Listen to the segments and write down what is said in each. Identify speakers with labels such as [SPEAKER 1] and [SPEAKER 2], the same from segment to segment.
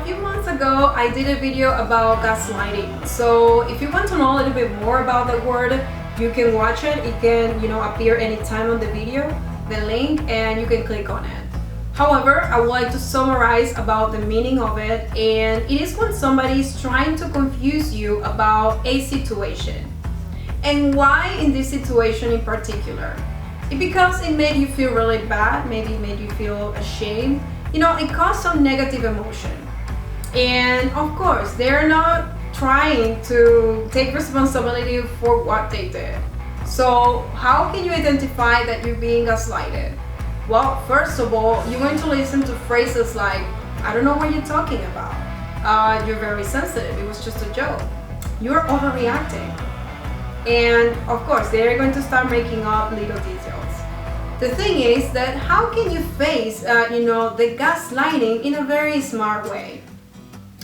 [SPEAKER 1] few months ago I did a video about gaslighting. So if you want to know a little bit more about the word, you can watch it. It can, appear anytime on the video, the link, and you can click on it. However, I would like to summarize about the meaning of it, and it is when somebody is trying to confuse you about a situation. And why in this situation in particular? Because it made you feel really bad, maybe it made you feel ashamed. It caused some negative emotion. And of course, they're not trying to take responsibility for what they did. So how can you identify that you're being gaslighted? Well, first of all, you're going to listen to phrases like, I don't know what you're talking about. You're very sensitive, it was just a joke. You're overreacting. And of course, they're going to start making up little details. The thing is that how can you face, the gaslighting in a very smart way?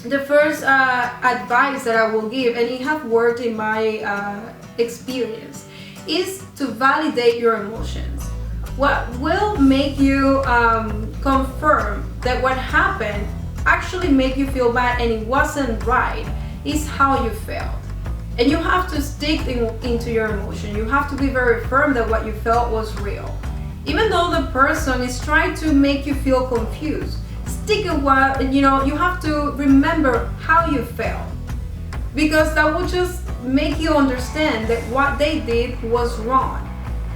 [SPEAKER 1] The first advice that I will give, and it has worked in my experience, is to validate your emotions. What will make you confirm that what happened actually made you feel bad and it wasn't right is how you felt. And you have to stick into your emotion. You have to be very firm that what you felt was real. Even though the person is trying to make you feel confused, stick in what, you have to remember how you felt. Because that will just make you understand that what they did was wrong.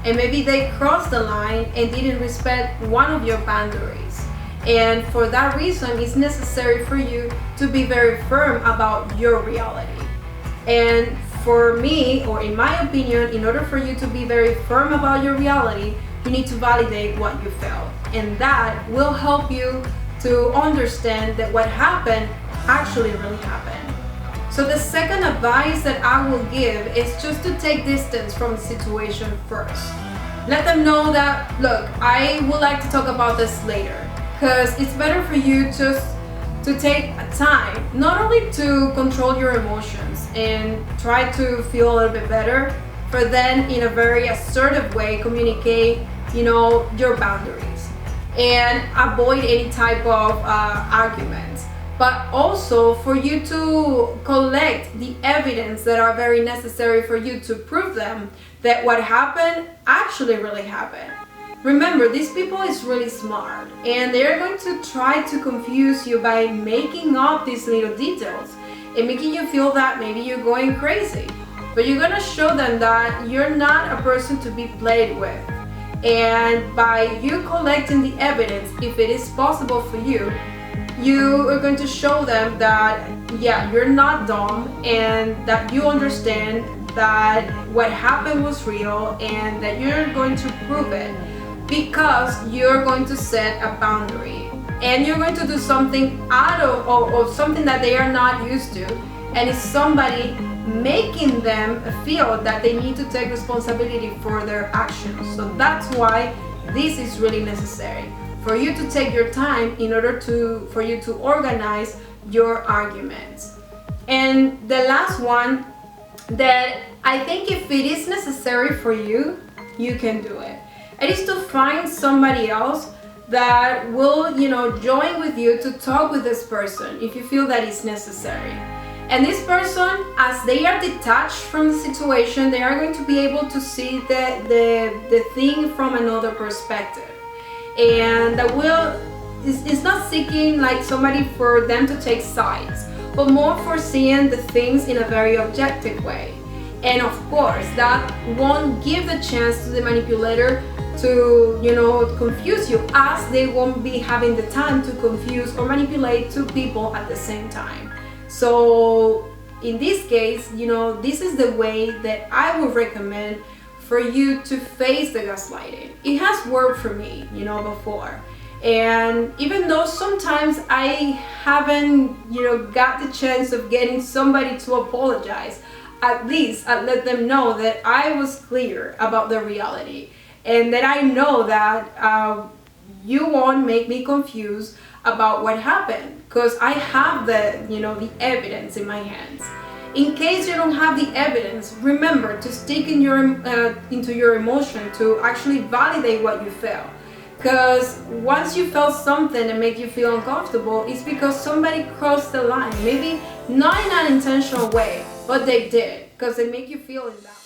[SPEAKER 1] And maybe they crossed the line and didn't respect one of your boundaries. And for that reason, it's necessary for you to be very firm about your reality. And for me, or in my opinion, in order for you to be very firm about your reality, you need to validate what you felt. And that will help you to understand that what happened actually really happened. So the second advice that I will give is just to take distance from the situation first. Let them know that, look, I would like to talk about this later, because it's better for you just to take time, not only to control your emotions and try to feel a little bit better, but then in a very assertive way communicate, your boundaries and avoid any type of arguments. But also for you to collect the evidence that are very necessary for you to prove them that what happened actually really happened. Remember, these people is really smart and they're going to try to confuse you by making up these little details and making you feel that maybe you're going crazy. But you're going to show them that you're not a person to be played with. And by you collecting the evidence, if it is possible for you, you are going to show them that, yeah, you're not dumb and that you understand that what happened was real and that you're going to prove it. Because you're going to set a boundary and you're going to do something out of something that they are not used to, and it's somebody making them feel that they need to take responsibility for their actions. So that's why this is really necessary, for you to take your time in order for you to organize your arguments. And the last one, that I think if it is necessary for you, you can do it. It is to find somebody else that will, join with you to talk with this person if you feel that it's necessary. And this person, as they are detached from the situation, they are going to be able to see the thing from another perspective. And that is not seeking like somebody for them to take sides, but more for seeing the things in a very objective way. And of course, that won't give the chance to the manipulator to, confuse you, as they won't be having the time to confuse or manipulate two people at the same time. So in this case, this is the way that I would recommend for you to face the gaslighting. It has worked for me, before. And even though sometimes I haven't, got the chance of getting somebody to apologize, at least I let them know that I was clear about the reality and that I know that you won't make me confused about what happened, because I have the evidence in my hands. In case you don't have the evidence, remember to stick into your emotion to actually validate what you felt. Because once you felt something that make you feel uncomfortable, it's because somebody crossed the line. Maybe not in an intentional way, but they did, because they make you feel in that.